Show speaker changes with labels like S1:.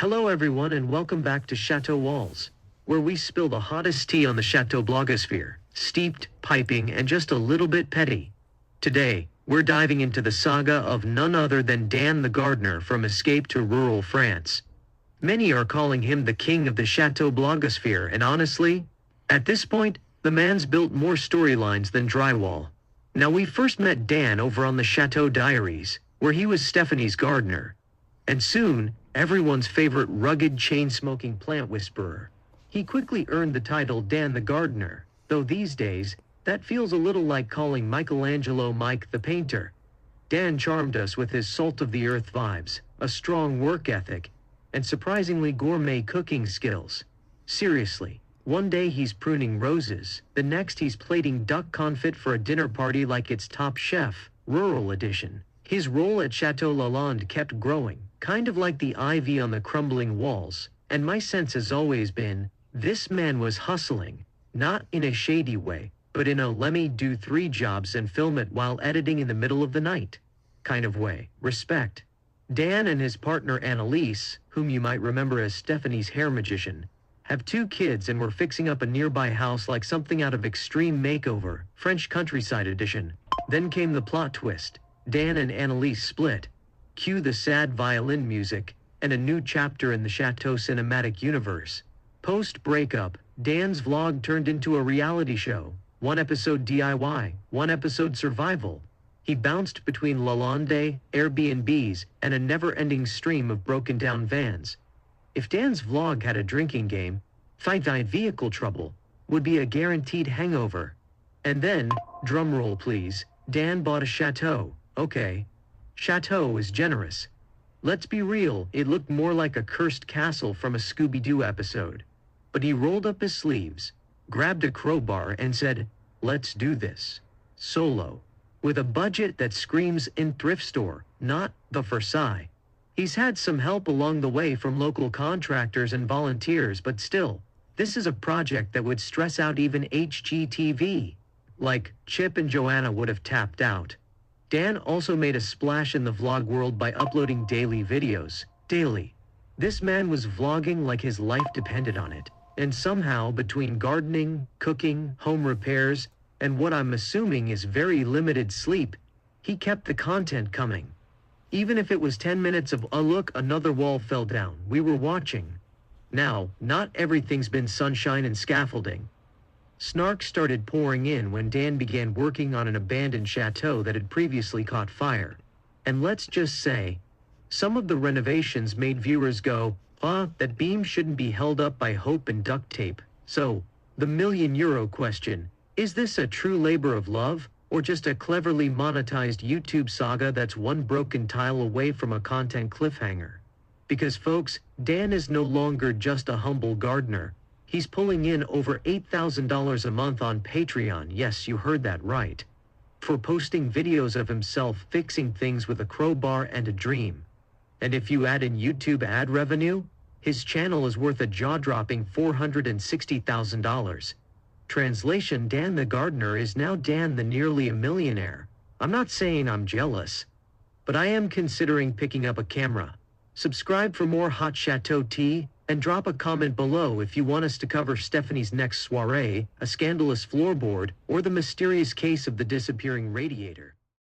S1: Hello everyone and welcome back to Chateau Walls, where we spill the hottest tea on the Chateau blogosphere, steeped, piping, and just a little bit petty. Today, we're diving into the saga of none other than Dan the Gardener from Escape to Rural France. Many are calling him the king of the Chateau blogosphere, and honestly, at this point, the man's built more storylines than drywall. Now, we first met Dan over on the Chateau Diaries, where he was Stephanie's gardener. And soon, everyone's favorite rugged chain-smoking plant whisperer. He quickly earned the title Dan the Gardener, though these days, that feels a little like calling Michelangelo Mike the Painter. Dan charmed us with his salt-of-the-earth vibes, a strong work ethic, and surprisingly gourmet cooking skills. Seriously, one day he's pruning roses, the next he's plating duck confit for a dinner party like it's Top Chef, Rural Edition. His role at Chateau Lalande kept growing, kind of like the ivy on the crumbling walls, and my sense has always been, this man was hustling, not in a shady way, but in a let me do 3 jobs and film it while editing in the middle of the night kind of way. Respect. Dan and his partner Annalise, whom you might remember as Stephanie's hair magician, have 2 kids and were fixing up a nearby house like something out of Extreme Makeover, French Countryside Edition. Then came the plot twist. Dan and Annalise split. Cue the sad violin music, and a new chapter in the Chateau cinematic universe. Post-breakup, Dan's vlog turned into a reality show. 1 episode DIY, 1 episode survival. He bounced between Lalande, Airbnbs, and a never-ending stream of broken-down vans. If Dan's vlog had a drinking game, fight vehicle trouble would be a guaranteed hangover. And then, drumroll please, Dan bought a chateau. Okay. Chateau is generous. Let's be real, it looked more like a cursed castle from a Scooby-Doo episode. But he rolled up his sleeves, grabbed a crowbar and said, "Let's do this. Solo. With a budget that screams in thrift store, not the Versailles." He's had some help along the way from local contractors and volunteers, but still, this is a project that would stress out even HGTV. Like, Chip and Joanna would have tapped out. Dan also made a splash in the vlog world by uploading daily videos. Daily. This man was vlogging like his life depended on it. And somehow, between gardening, cooking, home repairs, and what I'm assuming is very limited sleep, he kept the content coming. Even if it was 10 minutes of look, another wall fell down, we were watching. Now, not everything's been sunshine and scaffolding. Snark started pouring in when Dan began working on an abandoned chateau that had previously caught fire. And let's just say, some of the renovations made viewers go, that beam shouldn't be held up by hope and duct tape. So, the €1,000,000 question, is this a true labor of love, or just a cleverly monetized YouTube saga that's one broken tile away from a content cliffhanger? Because folks, Dan is no longer just a humble gardener. He's pulling in over $8,000 a month on Patreon, yes, you heard that right, for posting videos of himself fixing things with a crowbar and a dream. And if you add in YouTube ad revenue, his channel is worth a jaw-dropping $460,000. Translation: Dan the Gardener is now Dan the nearly a millionaire. I'm not saying I'm jealous, but I am considering picking up a camera. Subscribe for more hot chateau tea, and drop a comment below if you want us to cover Stephanie's next soiree, a scandalous floorboard, or the mysterious case of the disappearing radiator.